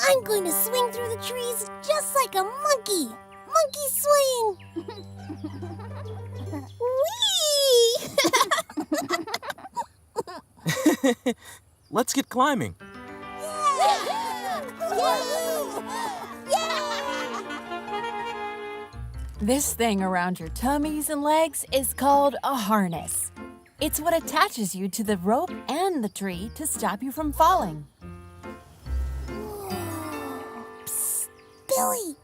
I'm going to swing through the trees just like a monkey. Monkey swing! Whee! Let's get climbing. This thing around your tummies and legs is called a harness. It's what attaches you to the rope and the tree to stop you from falling. Psst, Billy,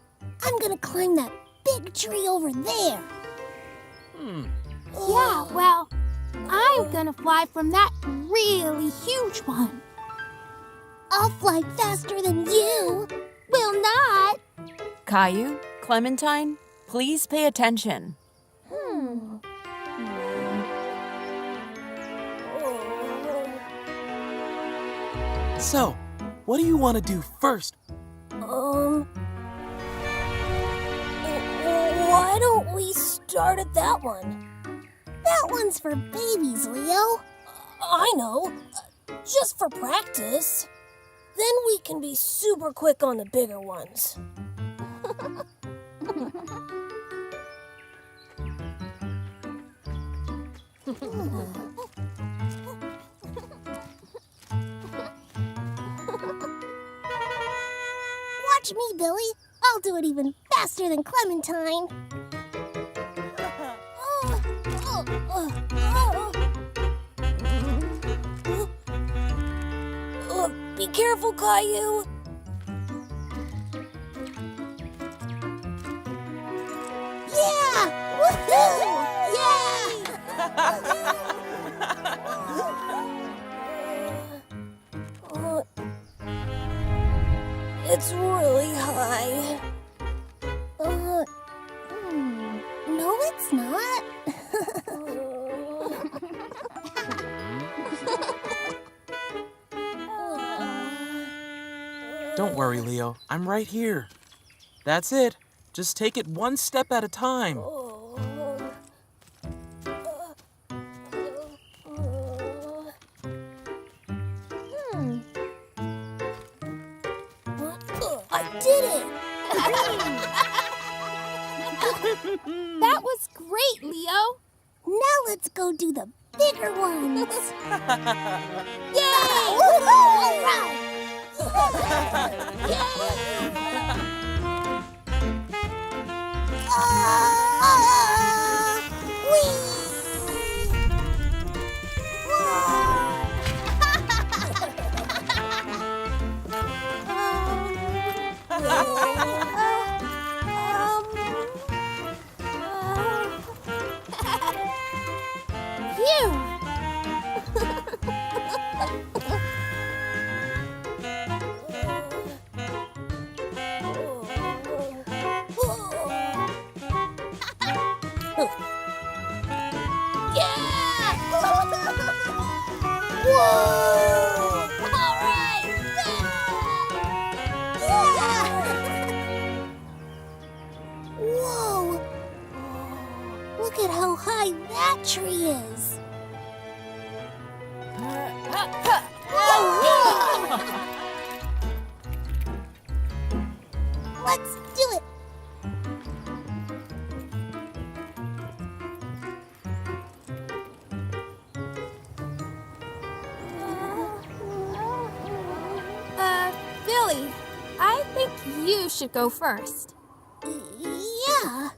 I'm gonna climb that big tree over there. Yeah, well, I'm gonna fly from that really huge one. I'll fly faster than you. Will not. Caillou, Clementine, please pay attention. So, what do you want to do first? Why don't we start at that one? That one's for babies, Leo. I know. Just for practice. Then we can be super quick on the bigger ones. Watch me, Billy. I'll do it even faster than Clementine. Be careful, Caillou. Yeah! Woohoo! Yay! It's really high. No, it's not. Don't worry, Leo. I'm right here. That's it. Just take it one step at a time. I did it! That was great, Leo. Now let's go do the bigger ones. Yay! All right. Whee! Phew! Whoa! All right! Whoa! Look at how high that tree is. Let's do it. Billy, I think you should go first. Yeah.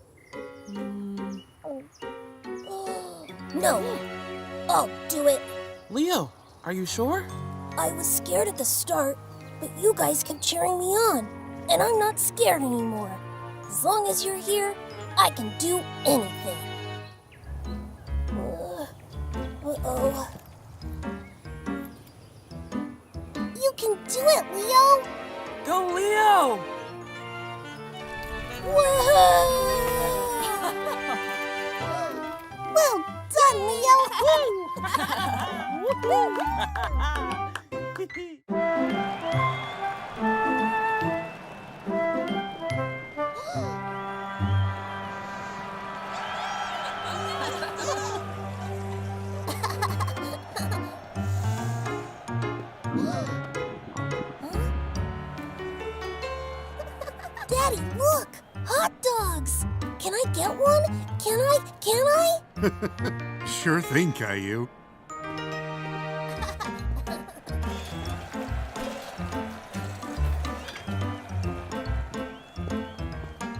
No, I'll do it. Leo, are you sure? I was scared at the start, but you guys kept cheering me on, and I'm not scared anymore. As long as you're here, I can do anything. Uh-oh. You can do it, Leo! Go, Leo! Woohoo! Well done, Leo! Daddy, look! Hot dogs! Can I get one? Can I? Sure thing, Caillou.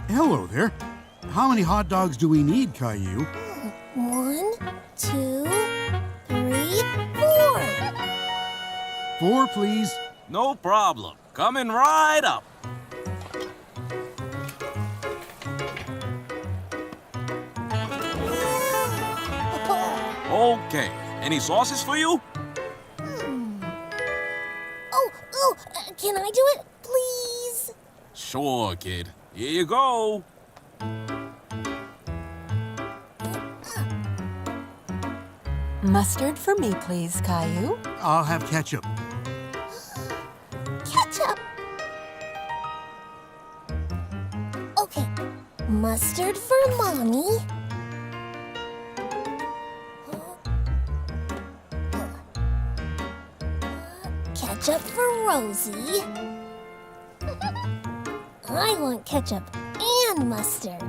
Hello there. How many hot dogs do we need, Caillou? 1, 2, 3, 4. 4, please. No problem. Coming right up. Okay. Any sauces for you? Oh, can I do it, please? Sure, kid. Here you go. Mustard for me, please, Caillou. I'll have ketchup. Ketchup. Okay, mustard for Mommy. Ketchup for Rosie. I want ketchup and mustard.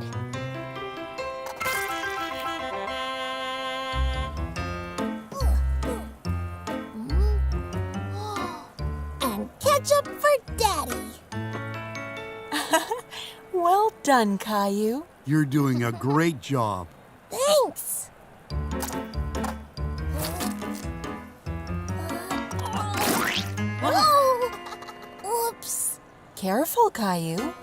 And ketchup for Daddy. Well done, Caillou. You're doing a great job. Thanks. Oh! Oops. Careful, Caillou.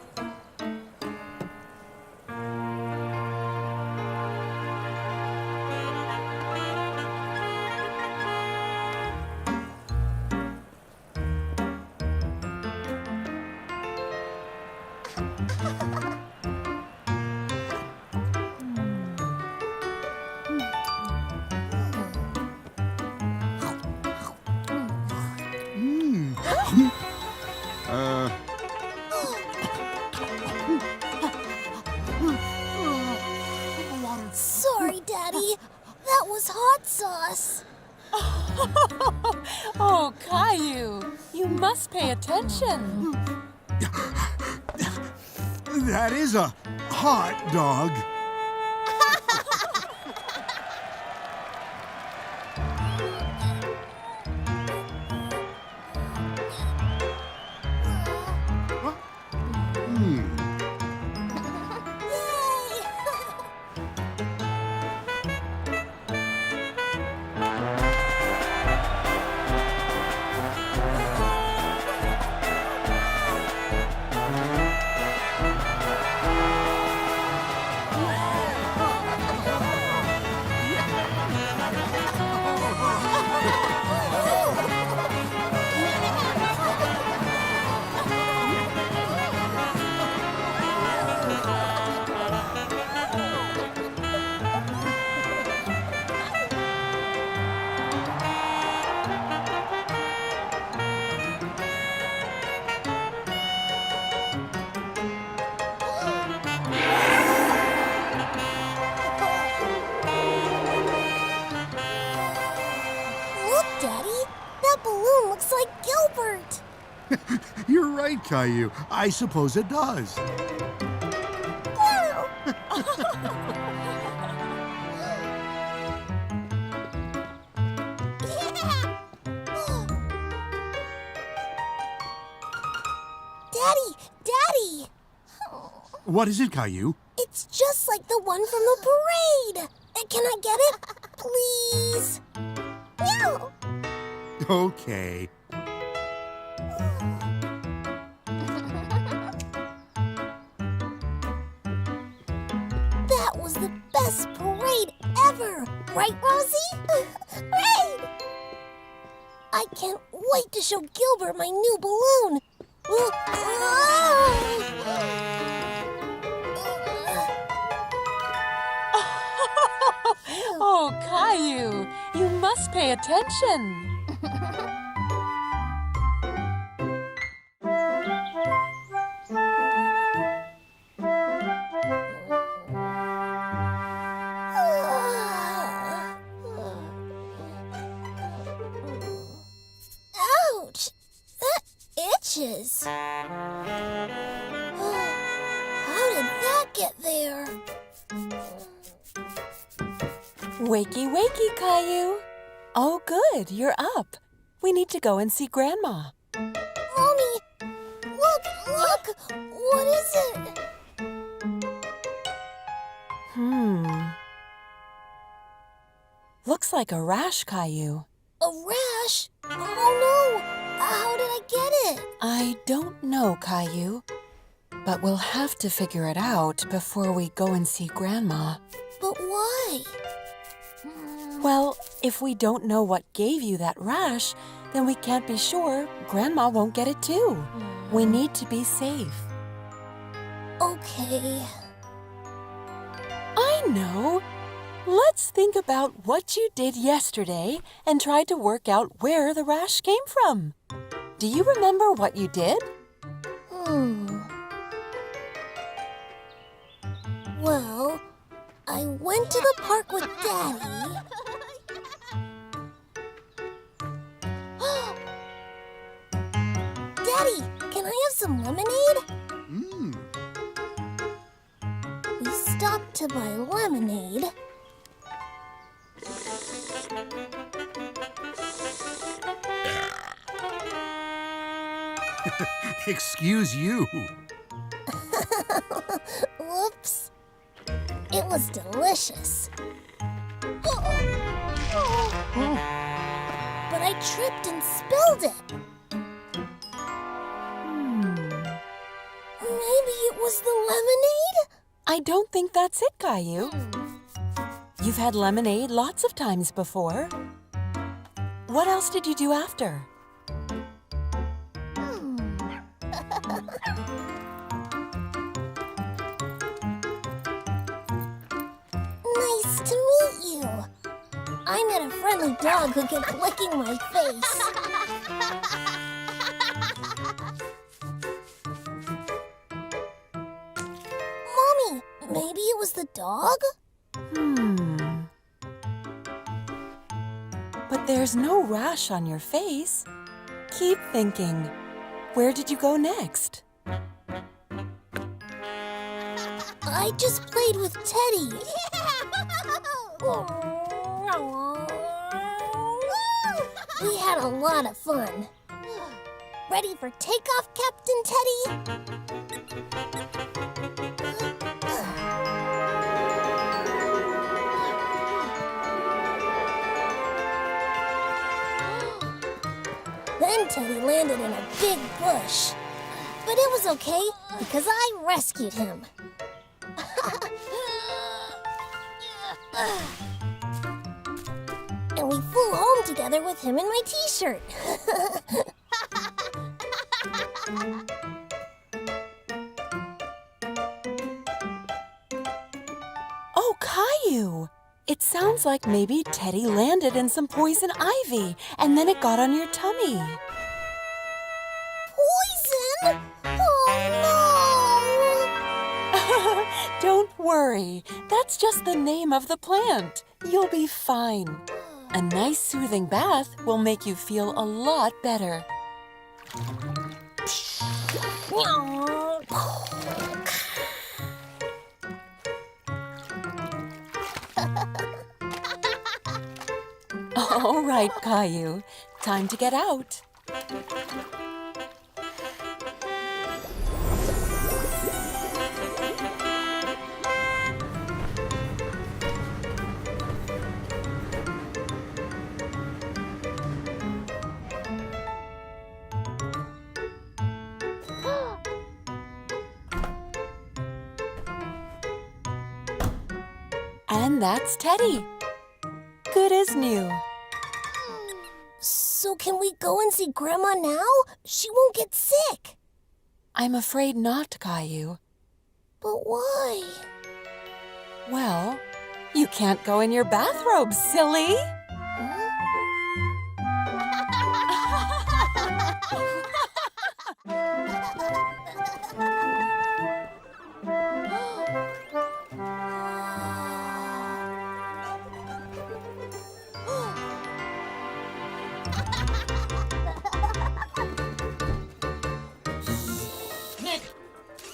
Sorry, Daddy. That was hot sauce. Oh, Caillou, you must pay attention. That is a hot dog. You're right, Caillou. I suppose it does. Daddy! What is it, Caillou? It's just like the one from the parade. Can I get it? Please? No! Okay. That was the best parade ever! Right, Rosie? Right! I can't wait to show Gilbert my new balloon. Oh, Caillou, you must pay attention. Ouch! That itches. Wakey wakey, Caillou. Oh, good, you're up. We need to go and see Grandma. Mommy, look! What is it? Looks like a rash, Caillou. A rash? Oh no! How did I get it? I don't know, Caillou. But we'll have to figure it out before we go and see Grandma. But why? Well, if we don't know what gave you that rash, then we can't be sure Grandma won't get it too. We need to be safe. Okay. I know. Let's think about what you did yesterday and try to work out where the rash came from. Do you remember what you did? Well, I went to the park with Daddy. Daddy, can I have some lemonade? We stopped to buy lemonade. Excuse you. Whoops. It was delicious. But I tripped and spilled it. Maybe it was the lemonade? I don't think that's it, Caillou. You've had lemonade lots of times before. What else did you do after? Nice to meet you. I met a friendly dog who kept licking my face. Mommy, maybe it was the dog? But there's no rash on your face. Keep thinking. Where did you go next? I just played with Teddy. We had a lot of fun. Ready for takeoff, Captain Teddy? Then Teddy landed in a big bush. But it was okay, because I rescued him. And we flew home together with him in my t-shirt. Oh, Caillou! It sounds like maybe Teddy landed in some poison ivy, and then it got on your tummy. Poison? Oh, no! Don't worry. That's just the name of the plant. You'll be fine. A nice soothing bath will make you feel a lot better. All right, Caillou. Time to get out. And that's Teddy. Good as new. So can we go and see Grandma now? She won't get sick. I'm afraid not, Caillou. But why? Well, you can't go in your bathrobe, silly.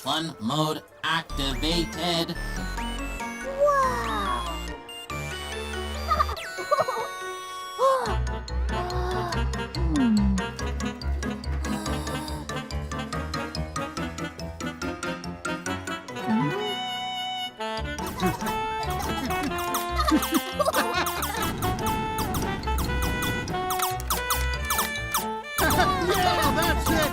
Fun mode activated. Wow! Yeah, that's it!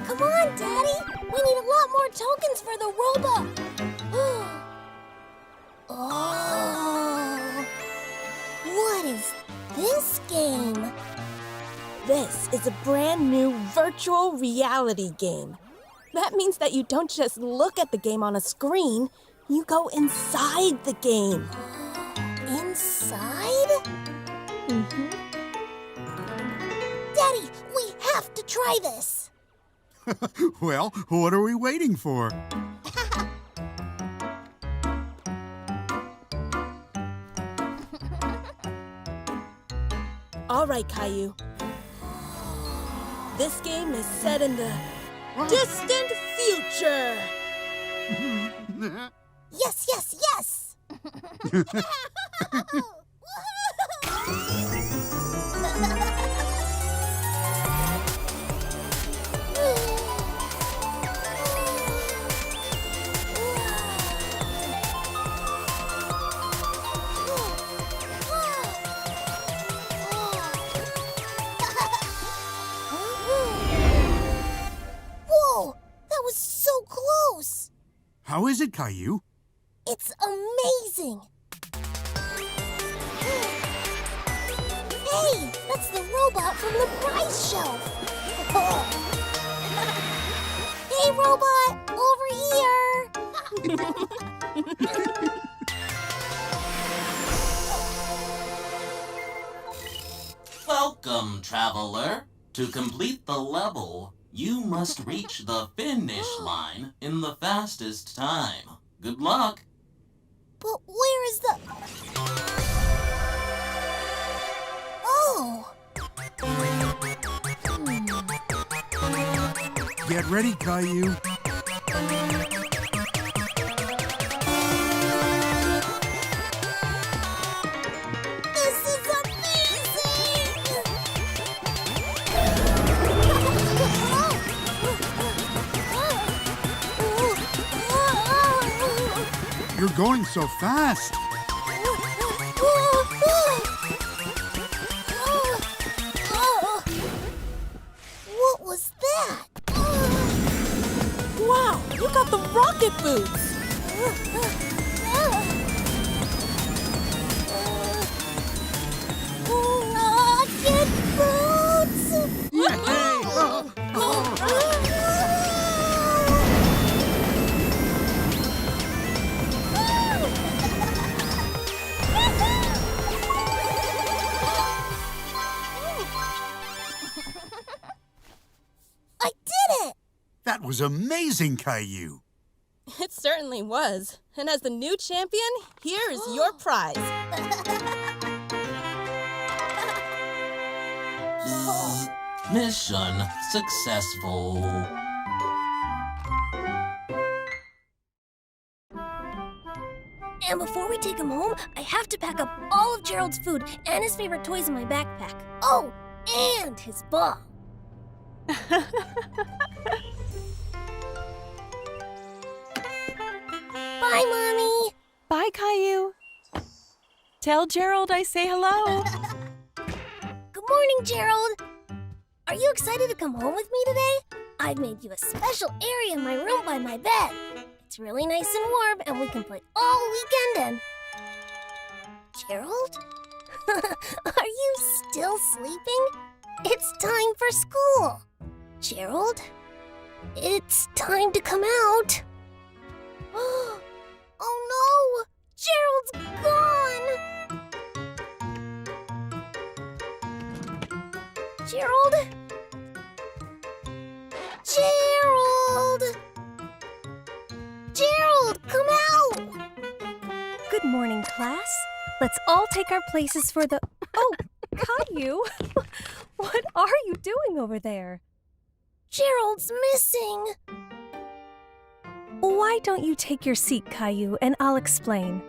Come on, Daddy! We need a lot more tokens for the robot! Oh! What is this game? This is a brand new virtual reality game. That means that you don't just look at the game on a screen, you go inside the game. Inside? Daddy, we have to try this! Well, what are we waiting for? All right, Caillou. This game is set in the distant future. Yes, yes, yes! Whoa! That was so close! How is it, Caillou? It's amazing! Hey, that's the robot from the prize shelf! Hey, robot! Over here! Welcome, traveler. To complete the level, you must reach the finish line in the fastest time. Good luck. But where is the... Oh! Get ready, Caillou. This is amazing! You're going so fast. What was that? Wow, you got the rocket boots. Rocket boots! I did it! That was amazing, Caillou. It certainly was. And as the new champion, here is your prize. Mission successful. And before we take him home, I have to pack up all of Gerald's food and his favorite toys in my backpack. Oh, and his ball. Bye, Mommy. Bye, Caillou. Tell Gerald I say hello. Good morning, Gerald. Are you excited to come home with me today? I've made you a special area in my room by my bed. It's really nice and warm, and we can play all weekend in. Gerald? Are you still sleeping? It's time for school. Gerald, it's time to come out. Oh no! Gerald's gone! Gerald? Gerald! Gerald, come out! Good morning, class. Let's all take our places for the... Oh, Caillou! What are you doing over there? Gerald's missing. Why don't you take your seat, Caillou, and I'll explain.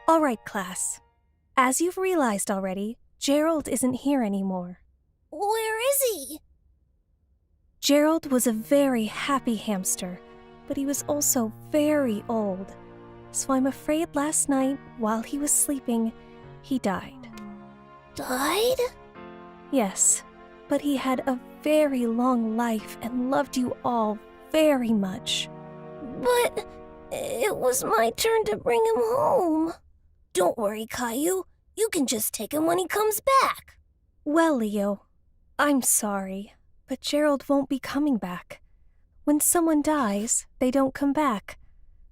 All right, class. As you've realized already, Gerald isn't here anymore. Where is he? Gerald was a very happy hamster, but he was also very old. So I'm afraid last night, while he was sleeping, he died. Died? Yes, but he had a very long life and loved you all very much. But it was my turn to bring him home. Don't worry, Caillou. You can just take him when he comes back. Well, Leo, I'm sorry, but Gerald won't be coming back. When someone dies, they don't come back.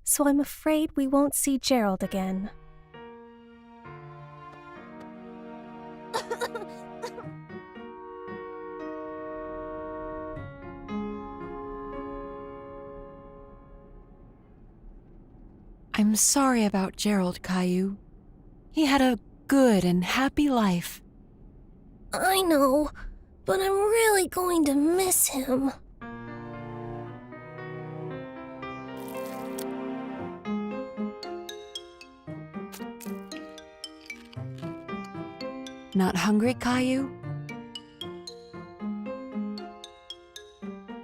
So I'm afraid we won't see Gerald again. I'm sorry about Gerald, Caillou. He had a good and happy life. I know, but I'm really going to miss him. Not hungry, Caillou?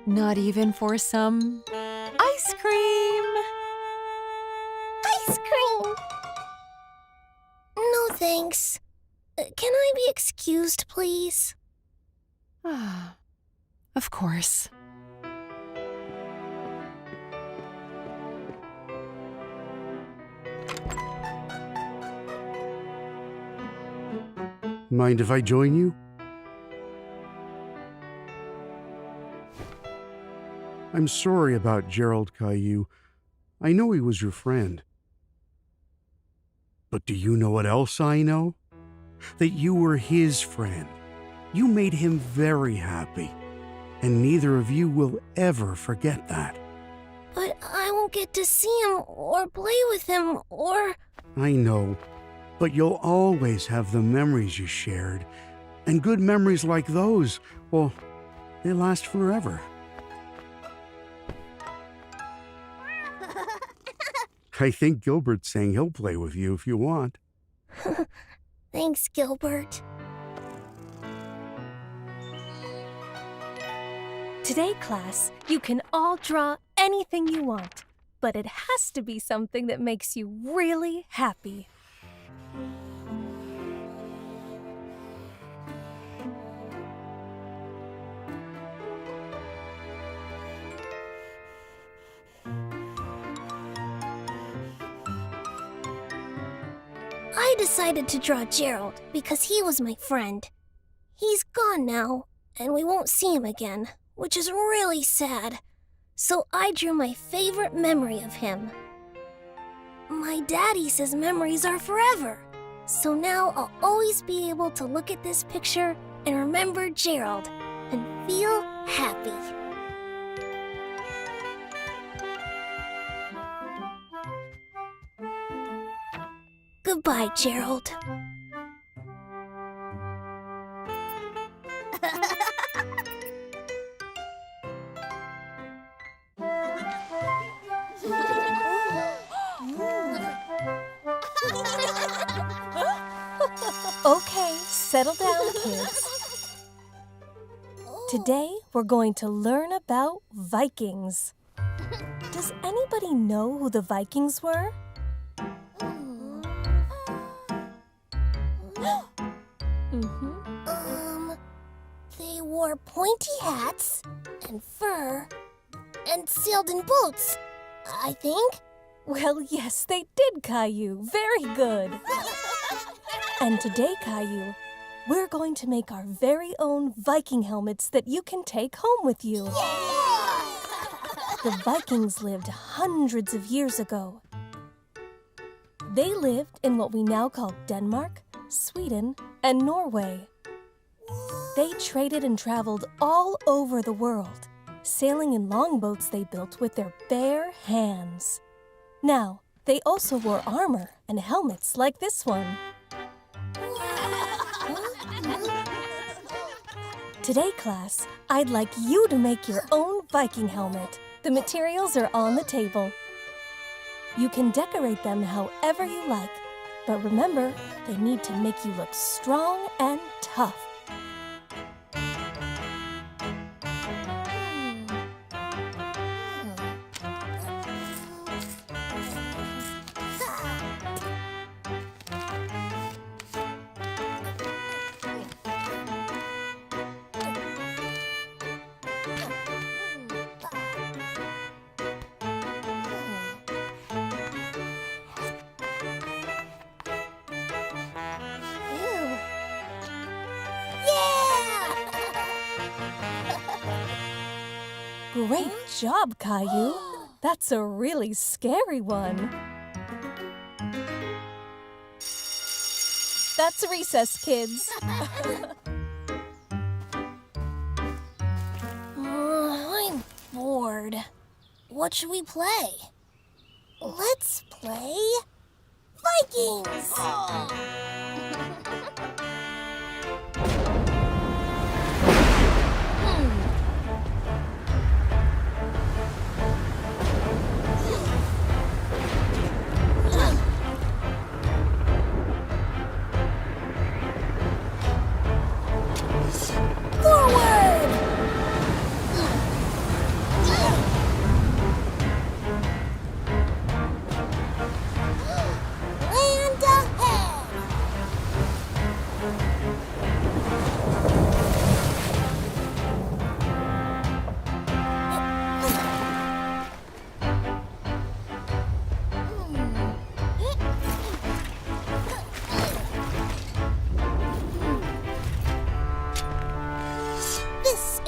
Not even for some ice cream? Ice cream! No thanks. Can I be excused, please? Ah, of course. Mind if I join you? I'm sorry about Gerald, Caillou. I know he was your friend. But do you know what else I know? That you were his friend. You made him very happy. And neither of you will ever forget that. But I won't get to see him or play with him or... I know. But you'll always have the memories you shared. And good memories like those, well, they last forever. I think Gilbert's saying he'll play with you if you want. Thanks, Gilbert. Today, class, you can all draw anything you want, but it has to be something that makes you really happy. I decided to draw Gerald because he was my friend. He's gone now, and we won't see him again, which is really sad. So I drew my favorite memory of him. My daddy says memories are forever. So now I'll always be able to look at this picture and remember Gerald and feel happy. Goodbye, Gerald. Okay, settle down, kids. Today, we're going to learn about Vikings. Does anybody know who the Vikings were? They wore pointy hats and fur and sailed in boats, I think. Well, yes, they did, Caillou. Very good. And today, Caillou, we're going to make our very own Viking helmets that you can take home with you. The Vikings lived hundreds of years ago. They lived in what we now call Denmark, Sweden, and Norway. They traded and traveled all over the world, sailing in longboats they built with their bare hands. Now, they also wore armor and helmets like this one. Today, class, I'd like you to make your own Viking helmet. The materials are on the table. You can decorate them however you like, but remember, they need to make you look strong and tough. Great job, Caillou. That's a really scary one. That's recess, kids. I'm bored. What should we play? Let's play Vikings!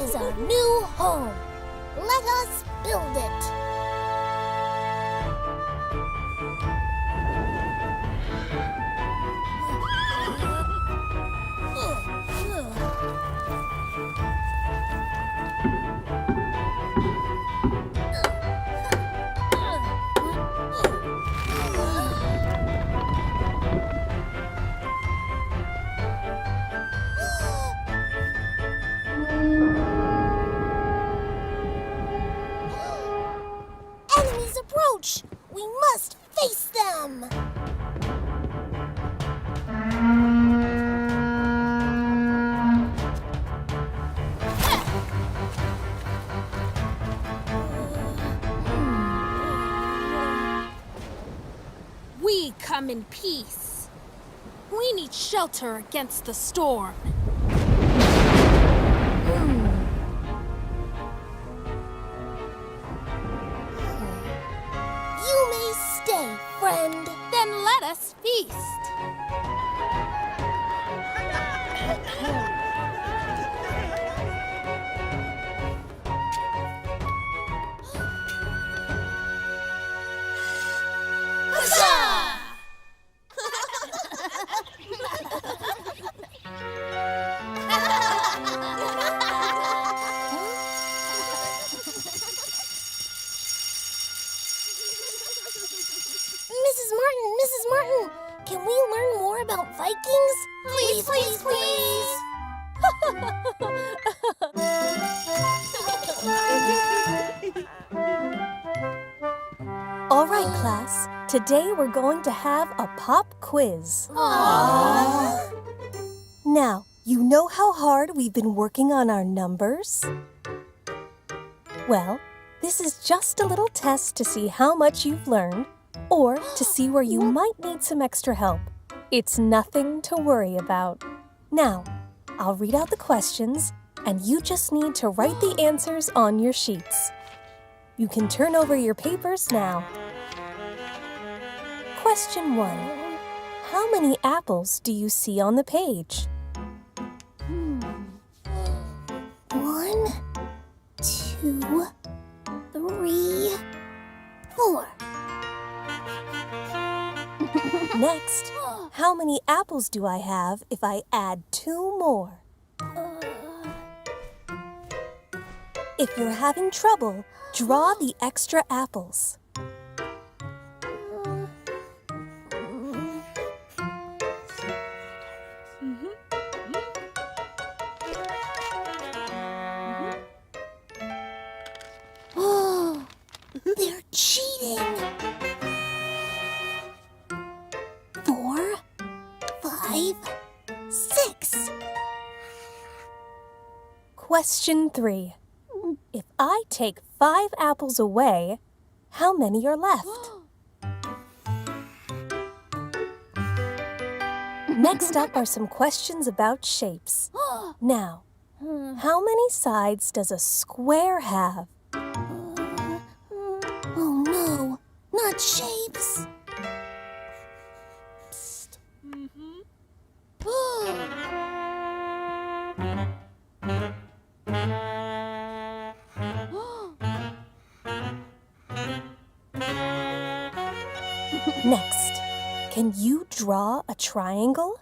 Is our new home. Let us build it. We must face them! We come in peace. We need shelter against the storm. You may stay, friend. Then let us feast. Mrs. Martin, can we learn more about Vikings? Please, please, please! All right, class. Today we're going to have a pop quiz. Aww. Now, you know how hard we've been working on our numbers? Well, this is just a little test to see how much you've learned, or to see where you might need some extra help. It's nothing to worry about. Now, I'll read out the questions, and you just need to write the answers on your sheets. You can turn over your papers now. Question 1. How many apples do you see on the page? 1, 2, 3, 4. Next, how many apples do I have if I add 2 more? If you're having trouble, draw the extra apples. Oh, they're cheating. 4, 5, 6. Question 3. If I take 5 apples away, how many are left? Next up are some questions about shapes. Now, how many sides does a square have? Oh no, not shapes. Next, can you draw a triangle?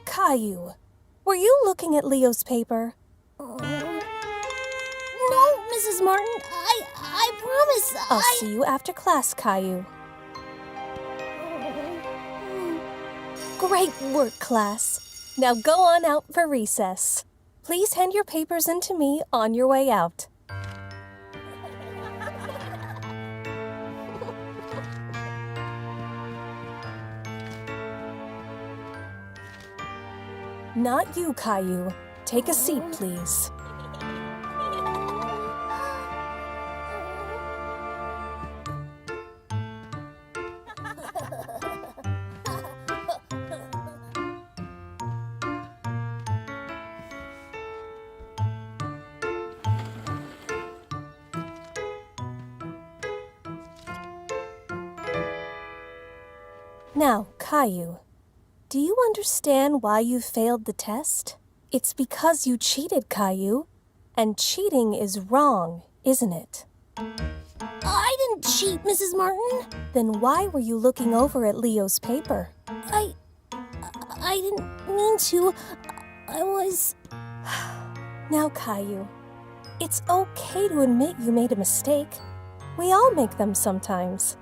Caillou, were you looking at Leo's paper? No, Mrs. Martin, I promise I'll see you after class, Caillou. Great work, class. Now go on out for recess. Please hand your papers in to me on your way out. Not you, Caillou. Take a seat, please. Now, Caillou, do you understand why you failed the test? It's because you cheated, Caillou. And cheating is wrong, isn't it? I didn't cheat, Mrs. Martin. Then why were you looking over at Leo's paper? I didn't mean to. I was... Now, Caillou, it's okay to admit you made a mistake. We all make them sometimes.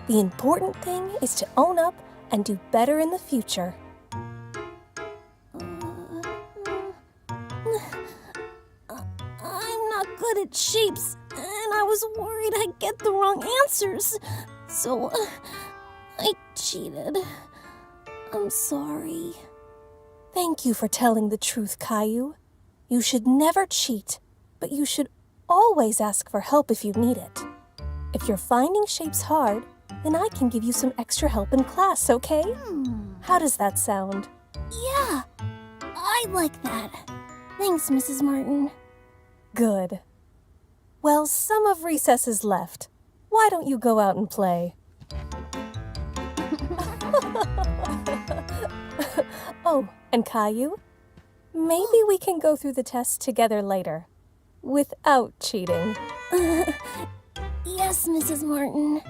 The important thing is to own up and do better in the future. I'm not good at shapes, and I was worried I'd get the wrong answers. So, I cheated. I'm sorry. Thank you for telling the truth, Caillou. You should never cheat, but you should always ask for help if you need it. If you're finding shapes hard, then I can give you some extra help in class, okay? How does that sound? Yeah, I like that. Thanks, Mrs. Martin. Good. Well, some of recess is left. Why don't you go out and play? Oh, and Caillou, maybe we can go through the test together later, without cheating. Yes, Mrs. Martin.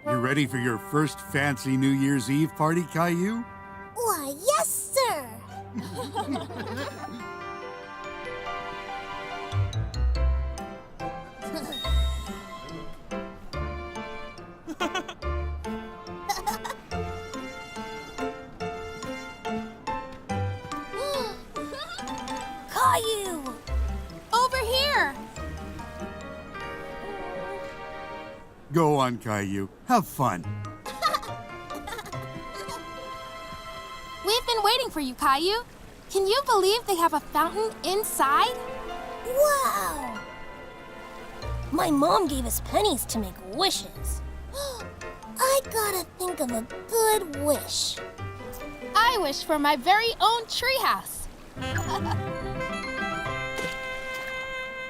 You ready for your first fancy New Year's Eve party, Caillou? Why, yes, sir. Caillou! Over here! Go on, Caillou. Have fun. We've been waiting for you, Caillou. Can you believe they have a fountain inside? Wow! My mom gave us pennies to make wishes. I gotta think of a good wish. I wish for my very own treehouse.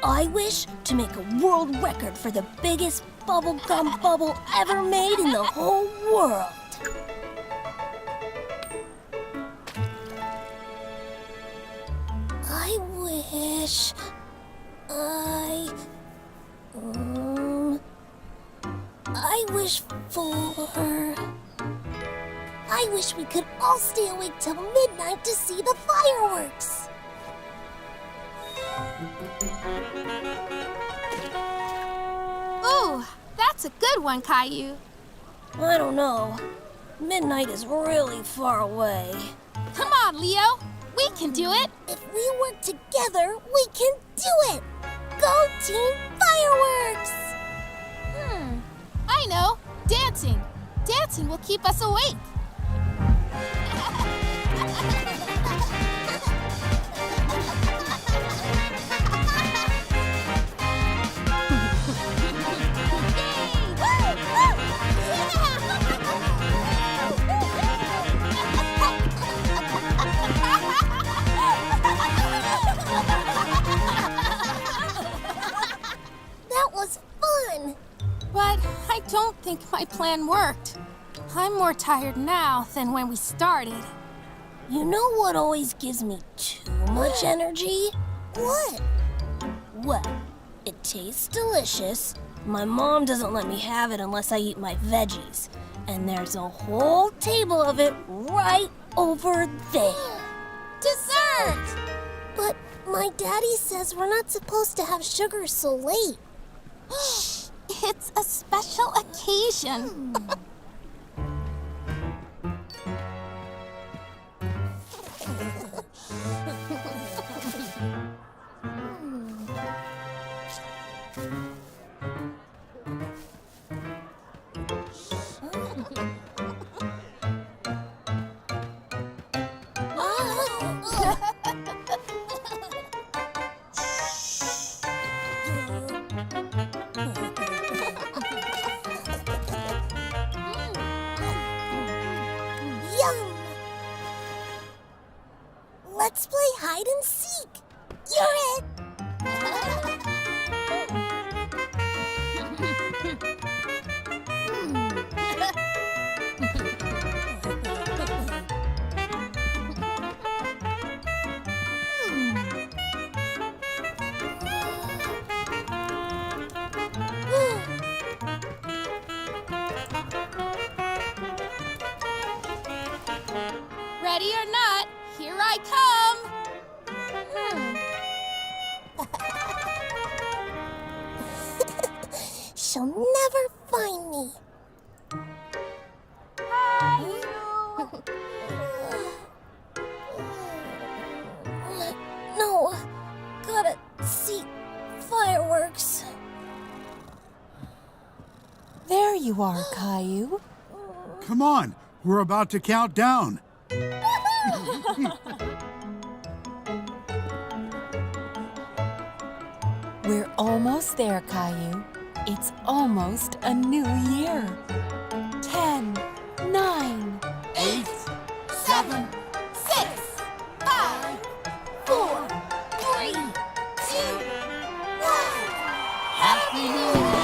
I wish to make a world record for the biggest bubblegum bubble ever made in the whole world. I wish for... I wish we could all stay awake till midnight to see the fireworks. Ooh, that's a good one, Caillou. I don't know. Midnight is really far away. Come on, Leo. We can do it. If we work together, we can do it! Go Team Fireworks! I know. Dancing. Dancing will keep us awake. That was fun! But I don't think my plan worked. I'm more tired now than when we started. You know what always gives me too much energy? What? Well, it tastes delicious. My mom doesn't let me have it unless I eat my veggies. And there's a whole table of it right over there. Dessert! But my daddy says we're not supposed to have sugar so late. It's a special occasion. Yum! Let's play hide and seek. You're it! Ready or not, here I come. She'll never find me. No, gotta see fireworks. There you are, Caillou. Come on, we're about to count down. We're almost there, Caillou. It's almost a new year. 10, 9, 8, 7, 6, 5, 4, 3, 2, 1. Happy New Year!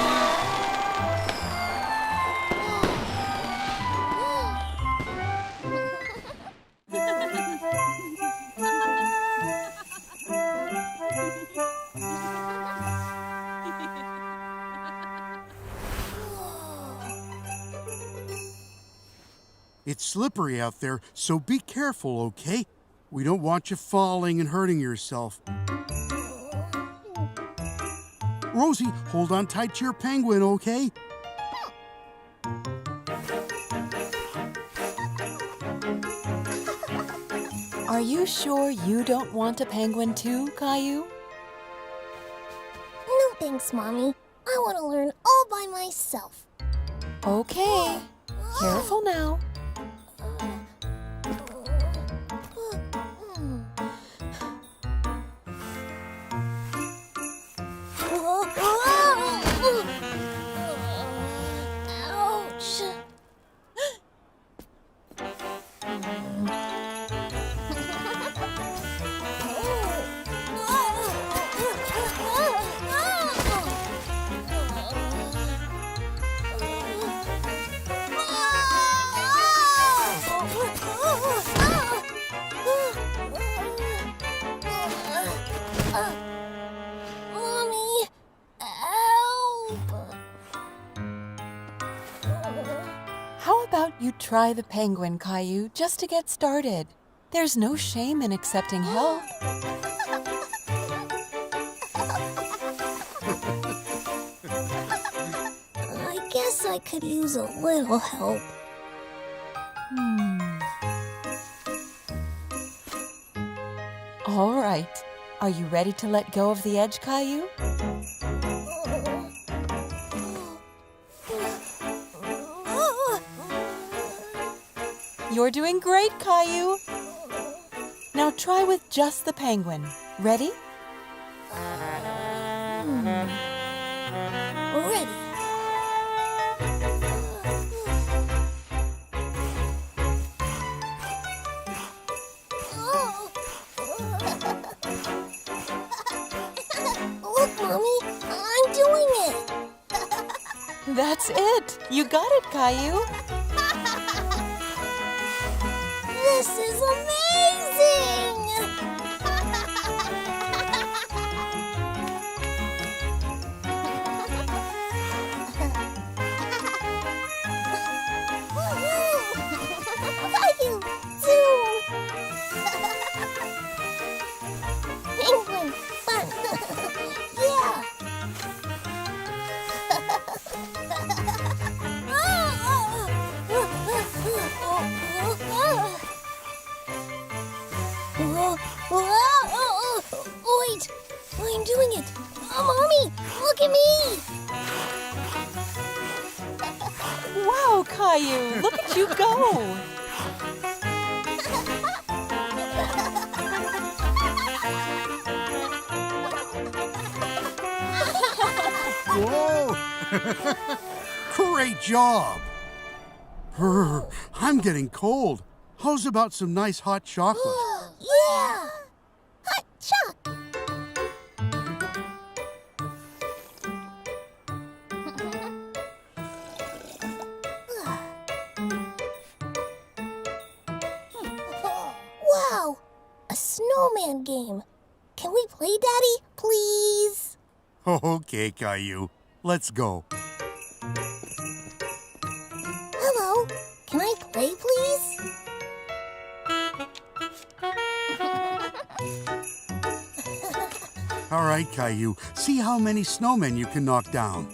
It's slippery out there, so be careful, okay? We don't want you falling and hurting yourself. Rosie, hold on tight to your penguin, okay? Are you sure you don't want a penguin too, Caillou? No thanks, Mommy. I want to learn all by myself. Okay. Careful now. You try the penguin, Caillou, just to get started. There's no shame in accepting help. I guess I could use a little help. All right. Are you ready to let go of the edge, Caillou? You're doing great, Caillou. Now try with just the penguin. Ready? Ready. Look, Mommy, I'm doing it. That's it. You got it, Caillou. This is amazing! Caillou, zoom! Penguin, fun! Yeah! Wait! I'm doing it! Mommy, look at me! Wow, Caillou, look at you go. Whoa! Great job! I'm getting cold. How's about some nice hot chocolate? Yeah! Hot choc! Wow! A snowman game. Can we play, Daddy? Please? Okay, Caillou. Let's go. Hello. Can I play, please? All right, Caillou. See how many snowmen you can knock down.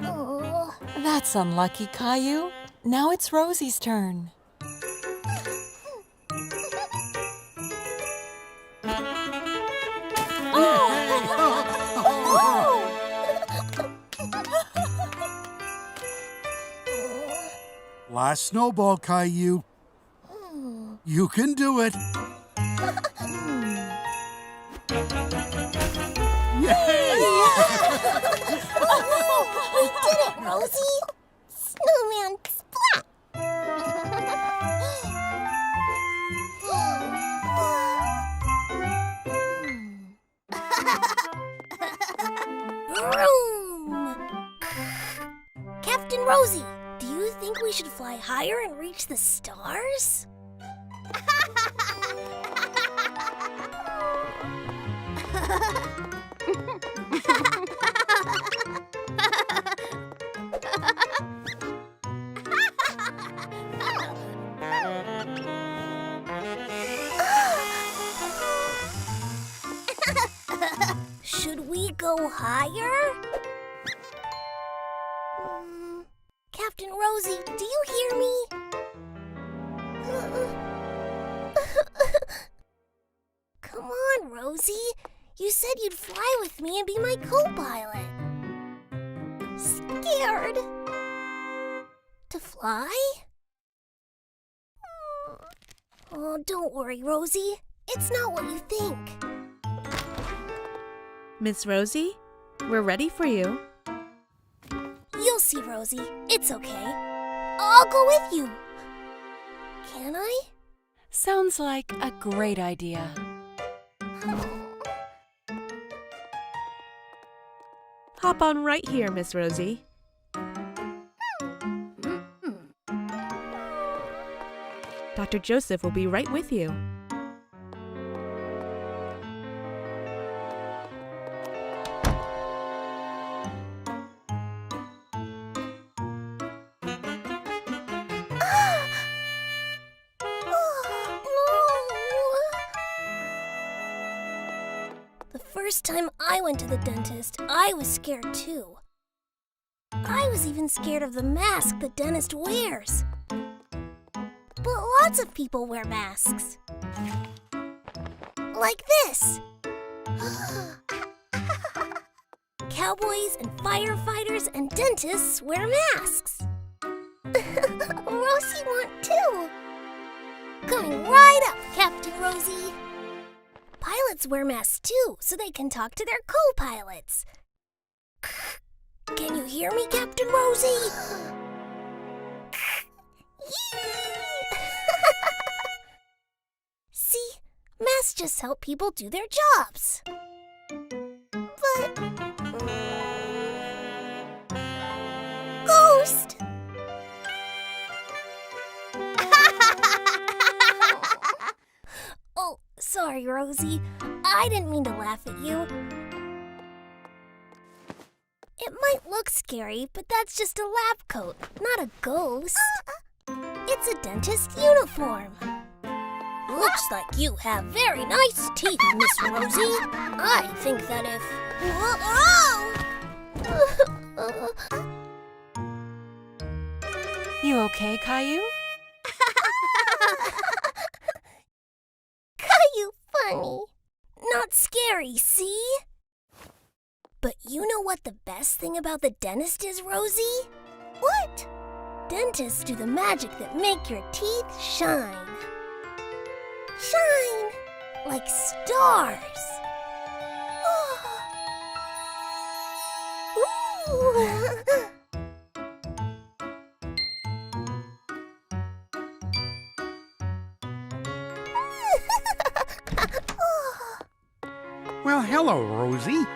Oh. That's unlucky, Caillou. Now it's Rosie's turn. Last snowball, Caillou. You can do it. Yay! We did it, Rosie! Snowman splat! Vroom! Captain Rosie, do you think we should fly higher and reach the stars? Should we go higher? Captain Rosie, do you hear me? Come on, Rosie. You said you'd fly with me and be my co-pilot. Scared to fly? Oh, don't worry, Rosie. It's not what you think. Miss Rosie, we're ready for you. You'll see, Rosie. It's okay. I'll go with you. Can I? Sounds like a great idea. Hop on right here, Miss Rosie. Dr. Joseph will be right with you. first time I went to the dentist, I was scared too. I was even scared of the mask the dentist wears. But lots of people wear masks. Like this. Cowboys and firefighters and dentists wear masks. Rosie want too. Coming right up, Captain Rosie. Pilots wear masks too, so they can talk to their co-pilots. Can you hear me, Captain Rosie? See, masks just help people do their jobs. But... ghost! Oh, sorry, Rosie. I didn't mean to laugh at you. It might look scary, but that's just a lab coat, not a ghost. It's a dentist uniform. Looks like you have very nice teeth, Miss Rosie. I think that if... You okay, Caillou? Caillou funny. Not scary, see? But you know what the best thing about the dentist is, Rosie? What? Dentists do the magic that make your teeth shine. Shine like stars. Ooh. Well, hello, Rosie.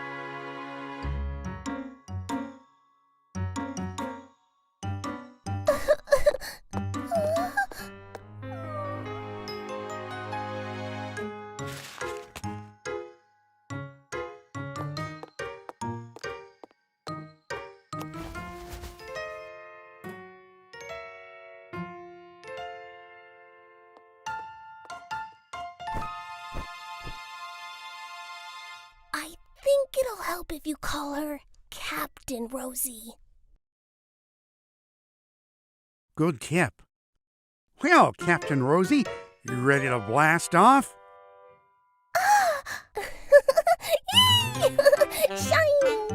I think it'll help if you call her Captain Rosie. Good tip. Well, Captain Rosie, you ready to blast off? Shining!